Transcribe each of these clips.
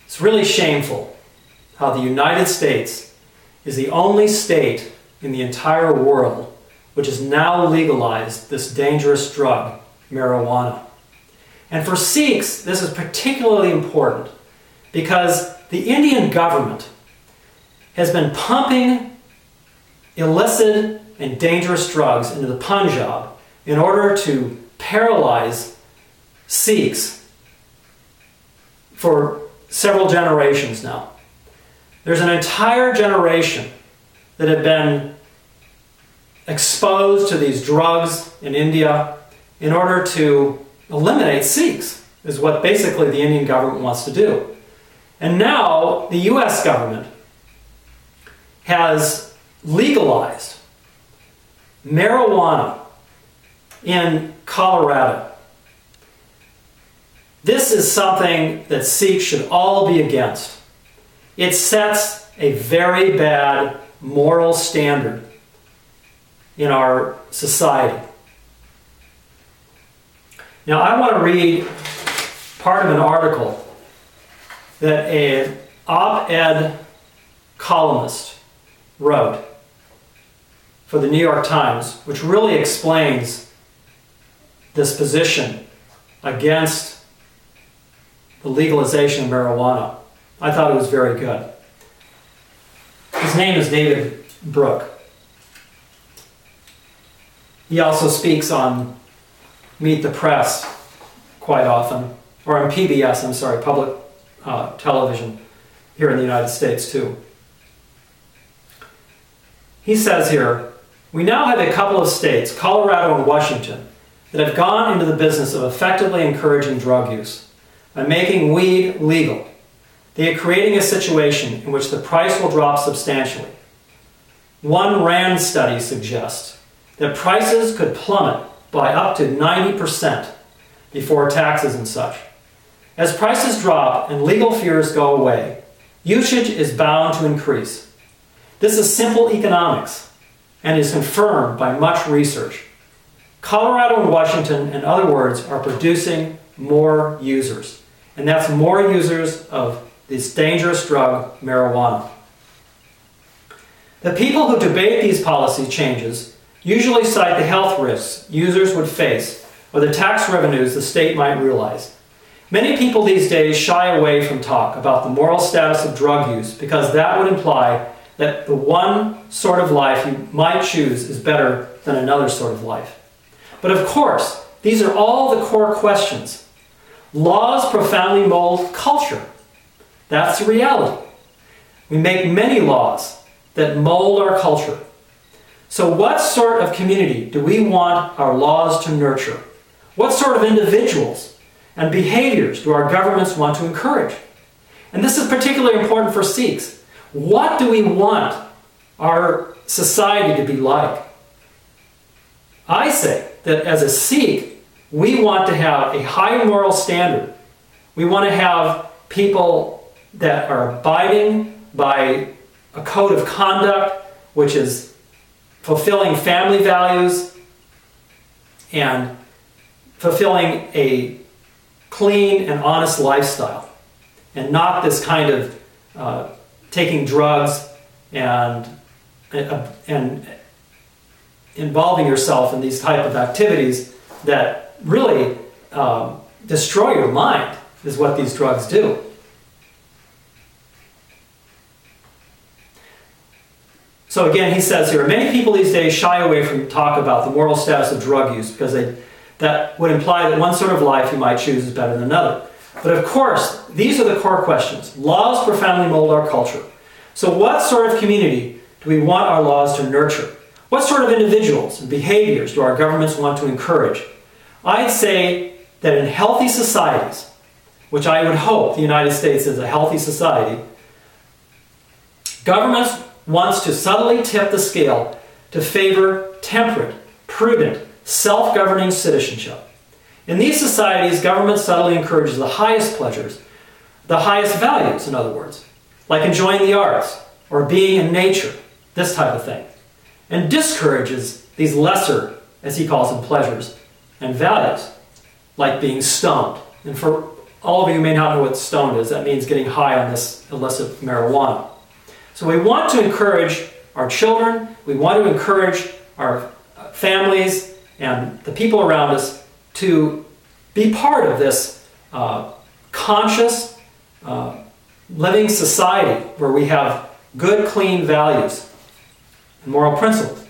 It's really shameful how the United States is the only state in the entire world which has now legalized this dangerous drug, marijuana. And for Sikhs, this is particularly important because the Indian government has been pumping illicit and dangerous drugs into the Punjab in order to paralyze Sikhs for several generations now. There's an entire generation that have been exposed to these drugs in India in order to eliminate Sikhs, is what basically the Indian government wants to do. And now the US government has legalized marijuana in Colorado. This is something that Sikhs should all be against. It sets a very bad moral standard in our society. Now, I want to read part of an article that an op-ed columnist wrote for the New York Times, which really explains this position against the legalization of marijuana. I thought it was very good. His name is David Brooke. He also speaks on Meet the Press quite often, or on PBS, I'm sorry, public television here in the United States too. He says here, we now have a couple of states, Colorado and Washington, that have gone into the business of effectively encouraging drug use by making weed legal. They are creating a situation in which the price will drop substantially. One RAND study suggests that prices could plummet by up to 90% before taxes and such. As prices drop and legal fears go away, usage is bound to increase. This is simple economics and is confirmed by much research. Colorado and Washington, in other words, are producing more users. And that's more users of this dangerous drug, marijuana. The people who debate these policy changes usually cite the health risks users would face or the tax revenues the state might realize. Many people these days shy away from talk about the moral status of drug use because that would imply that the one sort of life you might choose is better than another sort of life. But of course, these are all the core questions. Laws profoundly mold culture. That's the reality. We make many laws that mold our culture. So what sort of community do we want our laws to nurture? What sort of individuals and behaviors do our governments want to encourage? And this is particularly important for Sikhs. What do we want our society to be like? I say that as a Sikh, we want to have a high moral standard. We want to have people that are abiding by a code of conduct, which is fulfilling family values and fulfilling a clean and honest lifestyle, and not this kind of taking drugs and involving yourself in these type of activities that really destroy your mind, is what these drugs do. So again, he says here, many people these days shy away from talk about the moral status of drug use because that would imply that one sort of life you might choose is better than another. But of course, these are the core questions. Laws profoundly mold our culture. So what sort of community do we want our laws to nurture? What sort of individuals and behaviors do our governments want to encourage? I'd say that in healthy societies, which I would hope the United States is a healthy society, governments wants to subtly tip the scale to favor temperate, prudent, self-governing citizenship. In these societies, government subtly encourages the highest pleasures, the highest values, in other words, like enjoying the arts or being in nature, this type of thing, and discourages these lesser, as he calls them, pleasures and values. like being stoned. And for all of you who may not know what stoned is, that means getting high on this illicit marijuana. So we want to encourage our children, we want to encourage our families and the people around us to be part of this conscious, living society where we have good, clean values and moral principles.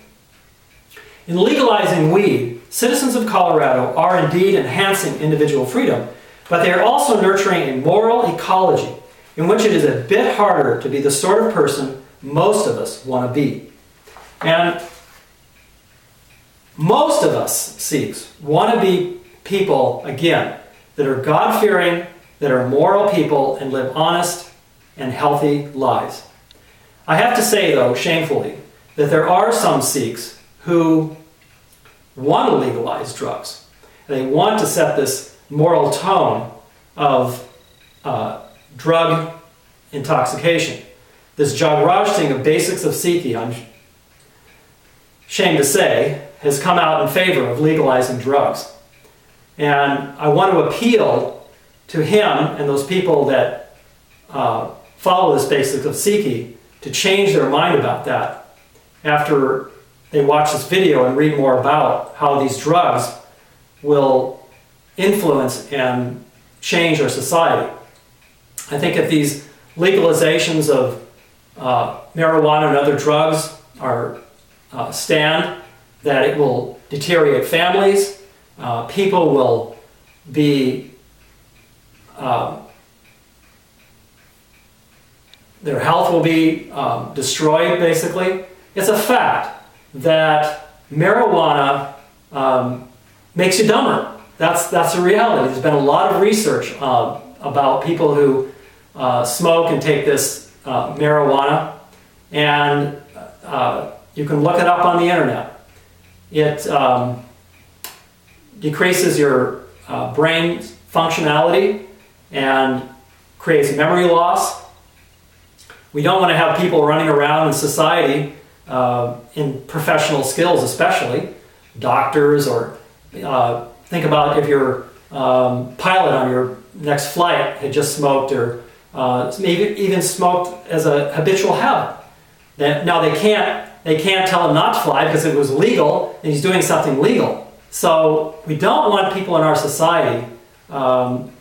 In legalizing weed, citizens of Colorado are indeed enhancing individual freedom, but they are also nurturing a moral ecology in which it is a bit harder to be the sort of person most of us want to be. And most of us Sikhs want to be people, again, that are God-fearing, that are moral people, and live honest and healthy lives. I have to say, though, shamefully, that there are some Sikhs who want to legalize drugs. They want to set this moral tone of drug intoxication. This Jagraj Singh of Basics of Sikhi, I'm ashamed to say, has come out in favor of legalizing drugs. And I want to appeal to him and those people that follow this Basics of Sikhi to change their mind about that after they watch this video and read more about how these drugs will influence and change our society. I think if these legalizations of marijuana and other drugs are stand, that it will deteriorate families, people will be, their health will be destroyed, basically. It's a fact that marijuana makes you dumber. That's a reality. There's been a lot of research about people who smoke and take this marijuana, and you can look it up on the internet. It decreases your brain functionality and creates memory loss. We don't want to have people running around in society in professional skills, especially doctors, or think about if your pilot on your next flight had just smoked, or maybe even smoked as a habitual habit. Now they can't tell him not to fly because it was legal and he's doing something legal. So we don't want people in our society on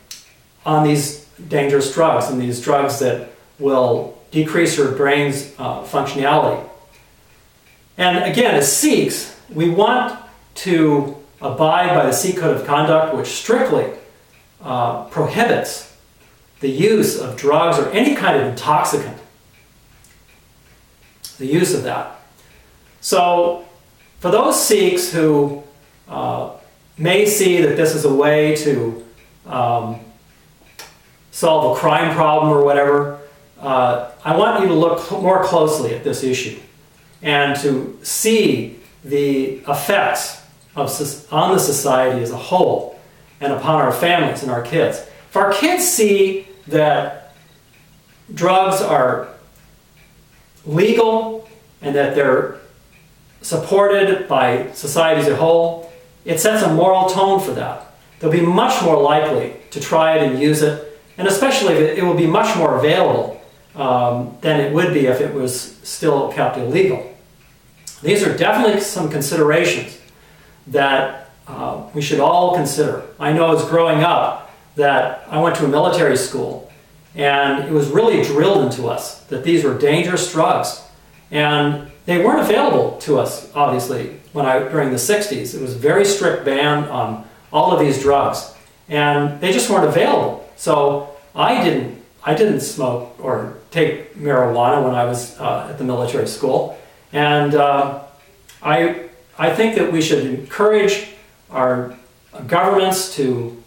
these dangerous drugs, and these drugs that will decrease your brain's functionality. And again, as Sikhs, we want to abide by the Sikh Code of Conduct, which strictly prohibits the use of drugs or any kind of intoxicant, the use of that. So for those Sikhs who may see that this is a way to solve a crime problem or whatever, I want you to look more closely at this issue and to see the effects on the society as a whole and upon our families and our kids. If our kids see that drugs are legal and that they're supported by society as a whole, it sets a moral tone for that. They'll be much more likely to try it and use it, and especially if it will be much more available than it would be if it was still kept illegal. These are definitely some considerations that we should all consider. I know as growing up that I went to a military school, and it was really drilled into us that these were dangerous drugs. And they weren't available to us, obviously, during the 60s. It was a very strict ban on all of these drugs, and they just weren't available. So I didn't smoke or take marijuana when I was at the military school. And I think that we should encourage our governments to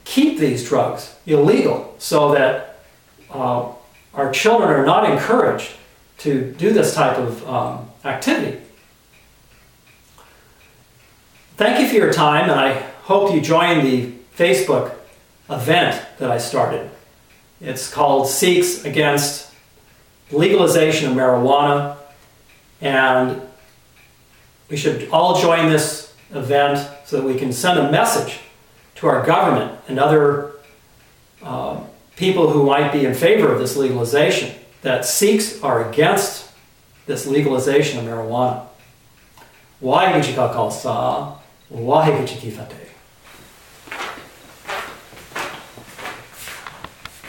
keep these drugs illegal so that our children are not encouraged to do this type of activity. Thank you for your time, and I hope you join the Facebook event that I started. It's called Sikhs Against Legalization of Marijuana, and we should all join this event so that we can send a message to to our government and other people who might be in favor of this legalization that Sikhs are against this legalization of marijuana. Waheguru ji ka khalsa, Waheguru ji ki fateh.